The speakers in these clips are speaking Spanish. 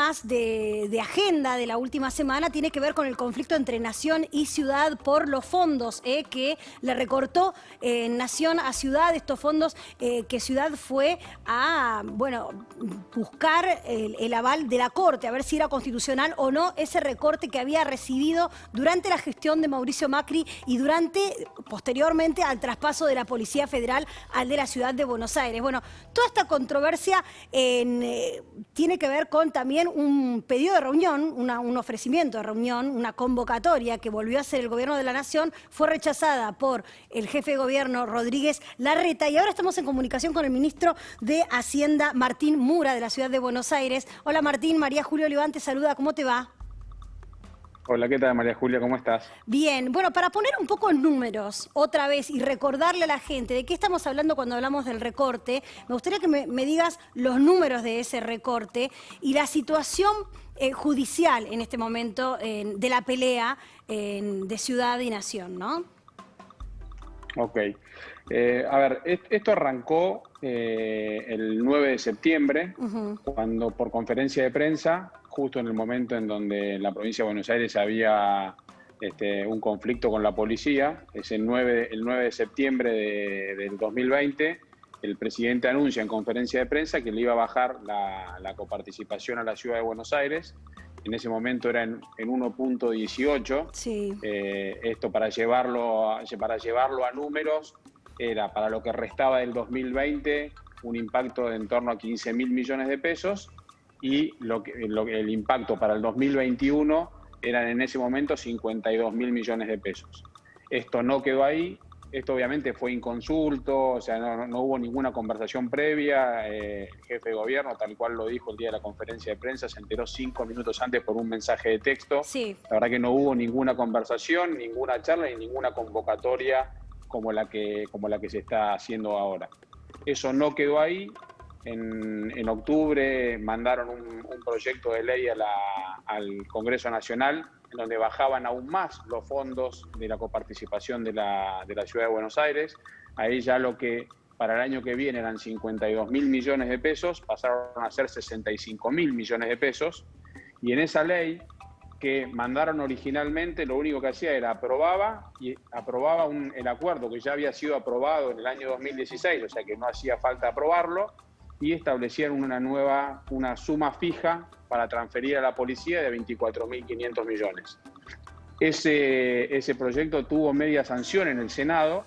más de agenda de la última semana tiene que ver con el conflicto entre Nación y Ciudad por los fondos que le recortó Nación a Ciudad, estos fondos que Ciudad fue a buscar el aval de la Corte, a ver si era constitucional o no ese recorte que había recibido durante la gestión de Mauricio Macri y posteriormente al traspaso de la Policía Federal al de la Ciudad de Buenos Aires. Bueno, toda esta controversia tiene que ver con también un pedido de reunión, un ofrecimiento de reunión, una convocatoria que volvió a hacer el Gobierno de la Nación, fue rechazada por el jefe de gobierno Rodríguez Larreta y ahora estamos en comunicación con el ministro de Hacienda Martín Mura de la Ciudad de Buenos Aires. Hola Martín, María Julia Oliván te saluda, ¿cómo te va? Hola, ¿qué tal María Julia? ¿Cómo estás? Bien, bueno, para poner un poco en números otra vez y recordarle a la gente de qué estamos hablando cuando hablamos del recorte, me gustaría que me digas los números de ese recorte y la situación judicial en este momento de la pelea de Ciudad y Nación, ¿no? Ok. A ver, esto arrancó el 9 de septiembre, cuando por conferencia de prensa, justo en el momento en donde en la provincia de Buenos Aires había un conflicto con la policía, es el 9 de septiembre del 2020, el presidente anuncia en conferencia de prensa que le iba a bajar la coparticipación a la Ciudad de Buenos Aires. En ese momento era en 1.18. Sí. Esto para llevarlo a números era para lo que restaba del 2020 un impacto de en torno a 15.000 millones de pesos y el impacto para el 2021 eran en ese momento 52.000 millones de pesos. Esto no quedó ahí. Esto obviamente fue inconsulto, o sea, no hubo ninguna conversación previa. El jefe de gobierno, tal cual lo dijo el día de la conferencia de prensa, se enteró 5 minutos antes por un mensaje de texto. Sí. La verdad que no hubo ninguna conversación, ninguna charla y ninguna convocatoria como la que se está haciendo ahora. Eso no quedó ahí. En octubre mandaron un proyecto de ley al Congreso Nacional en donde bajaban aún más los fondos de la coparticipación de la Ciudad de Buenos Aires. Ahí ya lo que para el año que viene eran 52.000 millones de pesos, pasaron a ser 65.000 millones de pesos. Y en esa ley que mandaron originalmente, lo único que hacía era aprobaba el acuerdo que ya había sido aprobado en el año 2016, o sea que no hacía falta aprobarlo, y establecieron una suma fija para transferir a la policía de 24.500 millones. Ese proyecto tuvo media sanción en el Senado,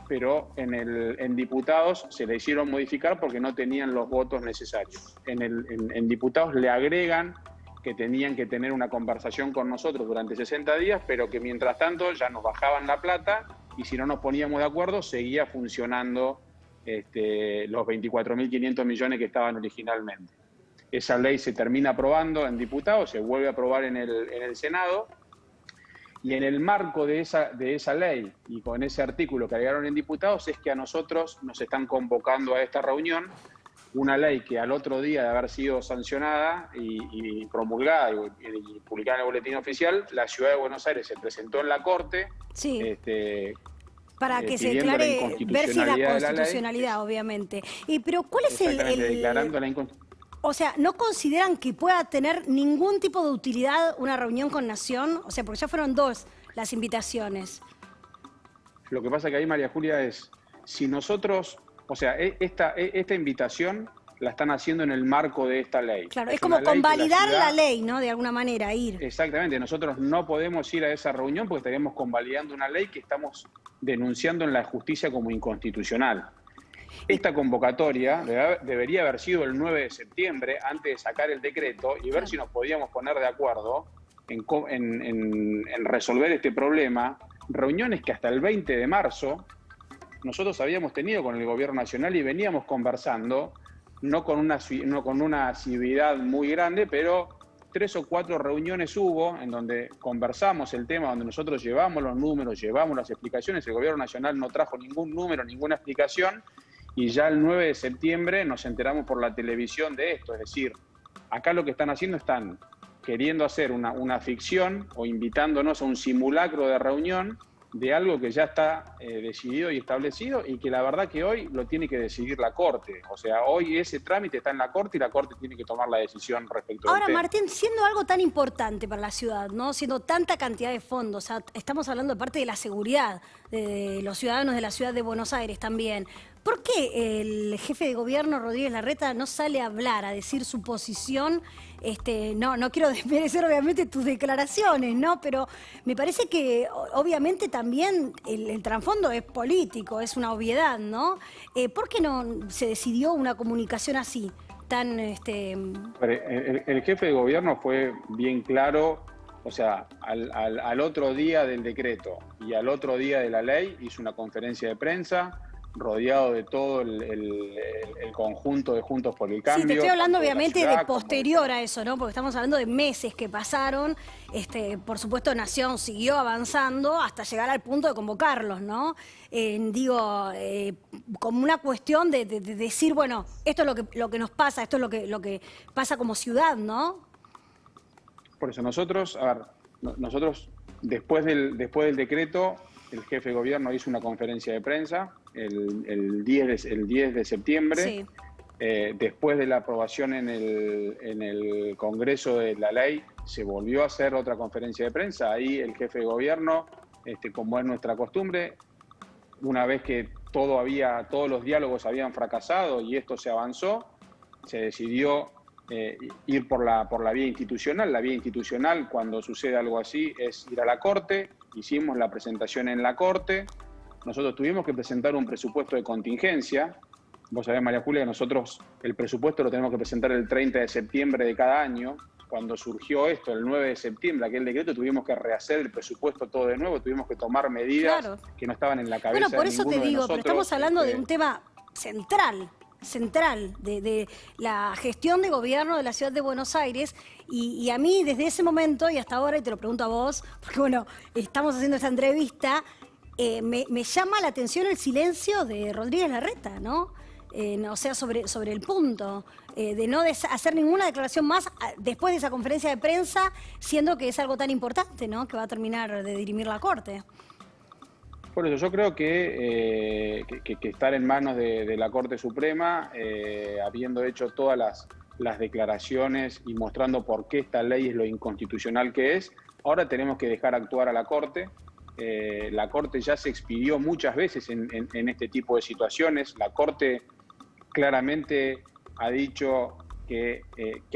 pero en diputados se le hicieron modificar porque no tenían los votos necesarios. En diputados le agregan que tenían que tener una conversación con nosotros durante 60 días, pero que mientras tanto ya nos bajaban la plata y si no nos poníamos de acuerdo seguía funcionando los 24.500 millones que estaban originalmente. Esa ley se termina aprobando en diputados, se vuelve a aprobar en el Senado, y en el marco de esa ley y con ese artículo que agregaron en diputados es que a nosotros nos están convocando a esta reunión, una ley que al otro día de haber sido sancionada y promulgada y publicada en el boletín oficial, la Ciudad de Buenos Aires se presentó en la Corte. Sí. Para que se declare, ver si la constitucionalidad, obviamente. Pero ¿cuál es declarando la o sea, ¿no consideran que pueda tener ningún tipo de utilidad una reunión con Nación? O sea, porque ya fueron 2 las invitaciones. Lo que pasa que ahí, María Julia, es si nosotros, o sea, esta invitación la están haciendo en el marco de esta ley. Claro, es como convalidar la ley, ¿no? De alguna manera, ir. Exactamente, nosotros no podemos ir a esa reunión porque estaríamos convalidando una ley que estamos denunciando en la justicia como inconstitucional. Esta convocatoria debería haber sido el 9 de septiembre, antes de sacar el decreto, y ver si nos podíamos poner de acuerdo en resolver este problema. Reuniones que hasta el 20 de marzo nosotros habíamos tenido con el Gobierno Nacional y veníamos conversando, no con una asiduidad muy grande, pero 3 o 4 reuniones hubo en donde conversamos el tema, donde nosotros llevamos los números, llevamos las explicaciones, el Gobierno Nacional no trajo ningún número, ninguna explicación, y ya el 9 de septiembre nos enteramos por la televisión de esto. Es decir, acá lo que están haciendo, están queriendo hacer una ficción o invitándonos a un simulacro de reunión de algo que ya está decidido y establecido y que la verdad que hoy lo tiene que decidir la Corte. O sea, hoy ese trámite está en la Corte y la Corte tiene que tomar la decisión respecto Ahora, del tema. Martín, siendo algo tan importante para la ciudad, ¿no? Siendo tanta cantidad de fondos, o sea, estamos hablando de parte de la seguridad de los ciudadanos de la ciudad de Buenos Aires también. ¿Por qué el jefe de gobierno, Rodríguez Larreta, no sale a hablar, a decir su posición? No quiero desmerecer obviamente tus declaraciones, ¿no? Pero me parece que obviamente también el trasfondo es político, es una obviedad, ¿no? ¿Por qué no se decidió una comunicación así? Tan El jefe de gobierno fue bien claro, o sea, al otro día del decreto y al otro día de la ley hizo una conferencia de prensa rodeado de todo el conjunto de Juntos por el Cambio. Sí, te estoy hablando obviamente ciudad, de posterior a eso, ¿no? Porque estamos hablando de meses que pasaron. Por supuesto, Nación siguió avanzando hasta llegar al punto de convocarlos, ¿no? Como una cuestión de decir, bueno, esto es lo que nos pasa, esto es lo que pasa como ciudad, ¿no? Por eso nosotros, después del decreto, el jefe de gobierno hizo una conferencia de prensa el 10 de septiembre. Sí. Después de la aprobación en el Congreso de la ley, se volvió a hacer otra conferencia de prensa. Ahí el jefe de gobierno, como es nuestra costumbre, una vez que todos los diálogos habían fracasado y esto se avanzó, se decidió ir por la vía institucional. La vía institucional, cuando sucede algo así, es ir a la Corte. Hicimos la presentación en la Corte. Nosotros tuvimos que presentar un presupuesto de contingencia. Vos sabés, María Julia, que nosotros el presupuesto lo tenemos que presentar el 30 de septiembre de cada año. Cuando surgió esto, el 9 de septiembre, aquel decreto, tuvimos que rehacer el presupuesto todo de nuevo, tuvimos que tomar medidas que no estaban en la cabeza de ninguno de nosotros. Bueno, por eso te digo, pero estamos hablando de un tema central de la gestión de gobierno de la ciudad de Buenos Aires y a mí desde ese momento y hasta ahora, y te lo pregunto a vos, porque bueno, estamos haciendo esta entrevista, me llama la atención el silencio de Rodríguez Larreta, ¿no? O sea, sobre el punto de no hacer ninguna declaración más después de esa conferencia de prensa, siendo que es algo tan importante, ¿no? Que va a terminar de dirimir la Corte. Por eso yo creo que estar en manos de la Corte Suprema, habiendo hecho todas las declaraciones y mostrando por qué esta ley es lo inconstitucional que es, ahora tenemos que dejar actuar a la Corte. La Corte ya se expidió muchas veces en este tipo de situaciones. La Corte claramente ha dicho que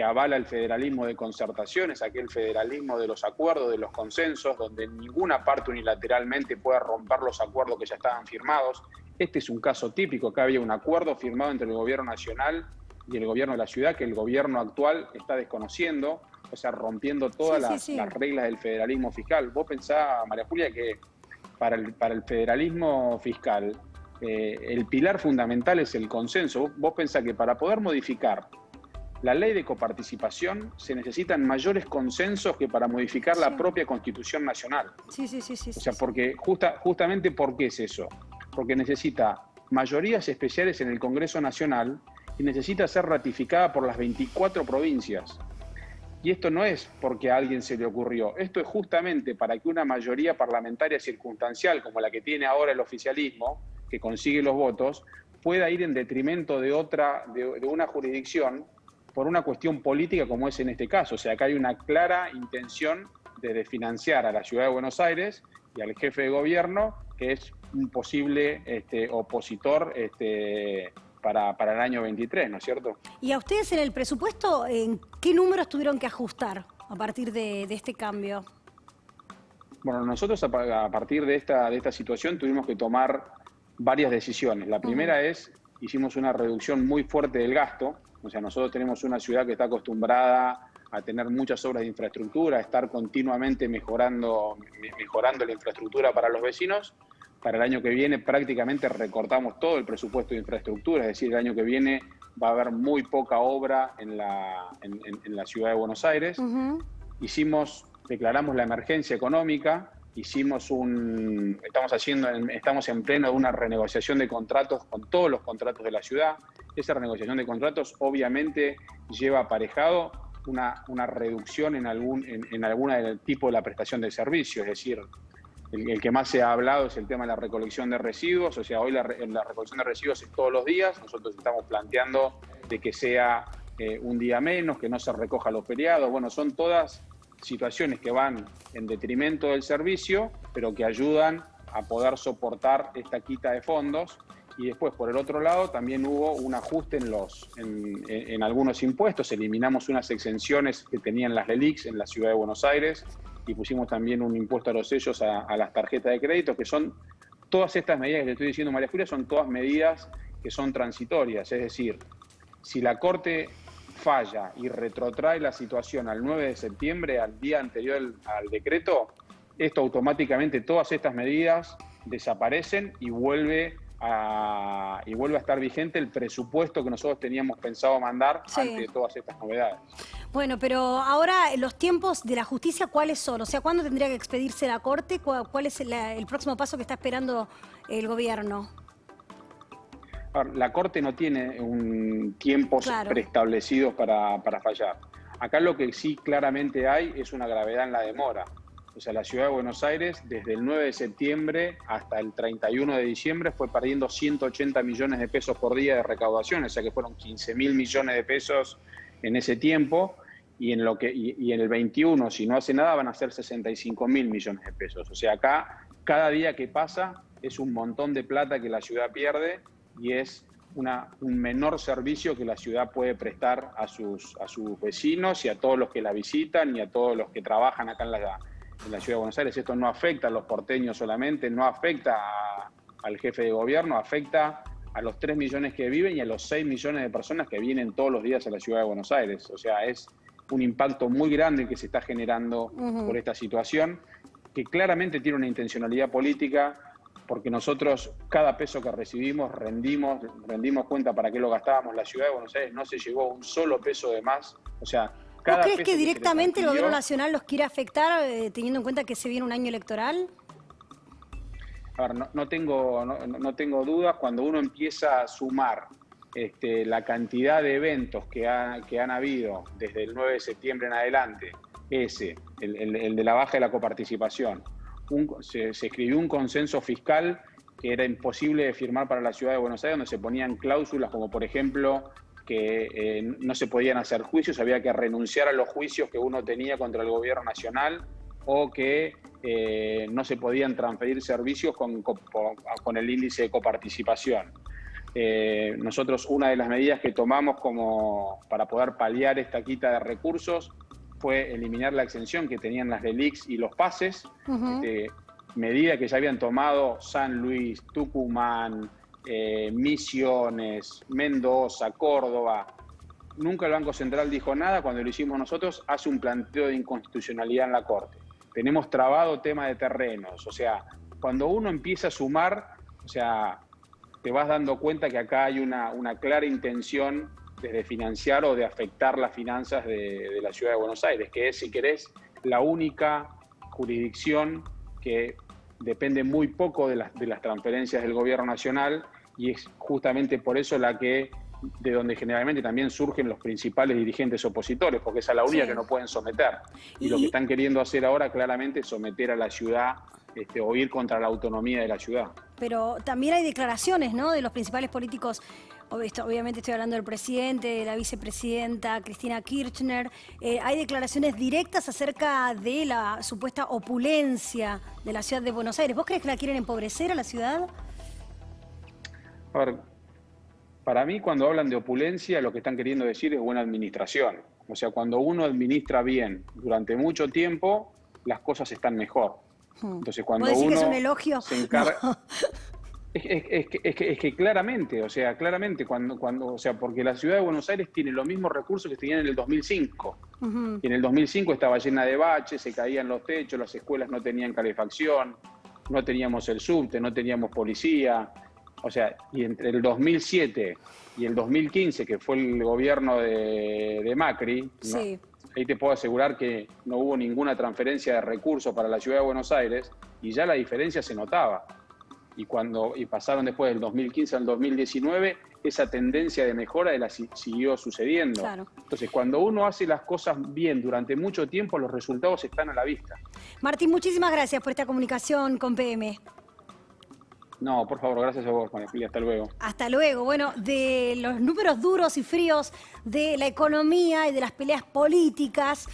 avala el federalismo de concertaciones, aquel federalismo de los acuerdos, de los consensos, donde ninguna parte unilateralmente pueda romper los acuerdos que ya estaban firmados. Este es un caso típico. Acá había un acuerdo firmado entre el gobierno nacional y el gobierno de la ciudad que el gobierno actual está desconociendo, o sea, rompiendo todas las reglas del federalismo fiscal. Vos pensás, María Julia, que para el federalismo fiscal el pilar fundamental es el consenso. Vos pensás que para poder modificar la ley de coparticipación se necesitan mayores consensos que para modificar la propia Constitución Nacional. Sí. O sea, porque justamente ¿por qué es eso? Porque necesita mayorías especiales en el Congreso Nacional y necesita ser ratificada por las 24 provincias. Y esto no es porque a alguien se le ocurrió, esto es justamente para que una mayoría parlamentaria circunstancial, como la que tiene ahora el oficialismo, que consigue los votos, pueda ir en detrimento de una jurisdicción por una cuestión política como es en este caso. O sea, acá hay una clara intención de desfinanciar a la ciudad de Buenos Aires y al jefe de gobierno, que es un posible opositor para el año 23, ¿no es cierto? ¿Y a ustedes en el presupuesto, en qué números tuvieron que ajustar a partir de este cambio? Bueno, nosotros a partir de esta situación tuvimos que tomar varias decisiones. La primera hicimos una reducción muy fuerte del gasto. O sea, nosotros tenemos una ciudad que está acostumbrada a tener muchas obras de infraestructura, a estar continuamente mejorando la infraestructura para los vecinos. Para el año que viene prácticamente recortamos todo el presupuesto de infraestructura, es decir, el año que viene va a haber muy poca obra en la ciudad de Buenos Aires. Declaramos la emergencia económica, estamos en pleno de una renegociación de contratos con todos los contratos de la ciudad. Esa renegociación de contratos obviamente lleva aparejado una reducción en alguna del tipo de la prestación de servicio, es decir, el que más se ha hablado es el tema de la recolección de residuos. O sea, hoy la recolección de residuos es todos los días. Nosotros estamos planteando de que sea un día menos, que no se recoja los feriados. Bueno, son todas situaciones que van en detrimento del servicio, pero que ayudan a poder soportar esta quita de fondos. Y después, por el otro lado, también hubo un ajuste en algunos impuestos. Eliminamos unas exenciones que tenían las LELIQs en la Ciudad de Buenos Aires y pusimos también un impuesto a los sellos a las tarjetas de crédito, que son todas estas medidas que le estoy diciendo, María Julia, son todas medidas que son transitorias. Es decir, si la Corte falla y retrotrae la situación al 9 de septiembre, al día anterior al decreto, esto automáticamente, todas estas medidas desaparecen y vuelve a estar vigente el presupuesto que nosotros teníamos pensado mandar ante todas estas novedades. Bueno, pero ahora los tiempos de la justicia, ¿cuáles son? O sea, ¿cuándo tendría que expedirse la Corte? ¿Cuál es el próximo paso que está esperando el gobierno? La Corte no tiene tiempos preestablecidos para fallar. Acá lo que sí claramente hay es una gravedad en la demora. O sea, la Ciudad de Buenos Aires, desde el 9 de septiembre hasta el 31 de diciembre, fue perdiendo 180 millones de pesos por día de recaudación, o sea que fueron 15.000 millones de pesos en ese tiempo, y en el 21, si no hace nada, van a ser 65.000 millones de pesos. O sea, acá, cada día que pasa, es un montón de plata que la ciudad pierde, y es un menor servicio que la ciudad puede prestar a sus vecinos y a todos los que la visitan y a todos los que trabajan acá en la Ciudad de Buenos Aires. Esto no afecta a los porteños solamente, no afecta al jefe de gobierno, afecta a los 3 millones que viven y a los 6 millones de personas que vienen todos los días a la Ciudad de Buenos Aires. O sea, es un impacto muy grande que se está generando por esta situación, que claramente tiene una intencionalidad política, porque nosotros cada peso que recibimos rendimos cuenta para qué lo gastábamos. La Ciudad de Buenos Aires no se llevó un solo peso de más. O sea, ¿vos crees que directamente el gobierno nacional los quiere afectar, teniendo en cuenta que se viene un año electoral? A ver, no tengo dudas. Cuando uno empieza a sumar la cantidad de eventos que han habido desde el 9 de septiembre en adelante, el de la baja de la coparticipación, se escribió un consenso fiscal que era imposible de firmar para la Ciudad de Buenos Aires, donde se ponían cláusulas como, por ejemplo, que no se podían hacer juicios, había que renunciar a los juicios que uno tenía contra el gobierno nacional, o que no se podían transferir servicios con el índice de coparticipación. Nosotros, una de las medidas que tomamos para poder paliar esta quita de recursos fue eliminar la exención que tenían las LELIQs y los pases, medida que ya habían tomado San Luis, Tucumán, Misiones, Mendoza, Córdoba. Nunca el Banco Central dijo nada. Cuando lo hicimos nosotros, hace un planteo de inconstitucionalidad en la Corte. Tenemos trabado tema de terrenos. O sea, cuando uno empieza a sumar, o sea, te vas dando cuenta que acá hay una clara intención de financiar o de afectar las finanzas de la Ciudad de Buenos Aires, que es, si querés, la única jurisdicción que depende muy poco de las transferencias del gobierno nacional, y es justamente por eso de donde generalmente también surgen los principales dirigentes opositores, porque esa es la única que no pueden someter. Y lo que están queriendo hacer ahora claramente es someter a la ciudad o ir contra la autonomía de la ciudad. Pero también hay declaraciones, ¿no?, de los principales políticos. Obviamente estoy hablando del presidente, de la vicepresidenta Cristina Kirchner. Hay declaraciones directas acerca de la supuesta opulencia de la ciudad de Buenos Aires. ¿Vos crees que la quieren empobrecer a la ciudad? A ver, para mí, cuando hablan de opulencia, lo que están queriendo decir es buena administración. O sea, cuando uno administra bien durante mucho tiempo, las cosas están mejor. Entonces, cuando ¿Vos decís uno que es un elogio? se encarga... No. Es que claramente, o sea, porque la Ciudad de Buenos Aires tiene los mismos recursos que tenían en el 2005. Y en el 2005 estaba llena de baches, se caían los techos, las escuelas no tenían calefacción, no teníamos el subte, no teníamos policía. O sea, y entre el 2007 y el 2015, que fue el gobierno de Macri, sí, ahí te puedo asegurar que no hubo ninguna transferencia de recursos para la Ciudad de Buenos Aires, y ya la diferencia se notaba. y pasaron después del 2015 al 2019, esa tendencia de mejora siguió sucediendo. Claro. Entonces, cuando uno hace las cosas bien durante mucho tiempo, los resultados están a la vista. Martín, muchísimas gracias por esta comunicación con PM. No, por favor, gracias a vos, Juan. Hasta luego. Hasta luego. Bueno, de los números duros y fríos de la economía y de las peleas políticas,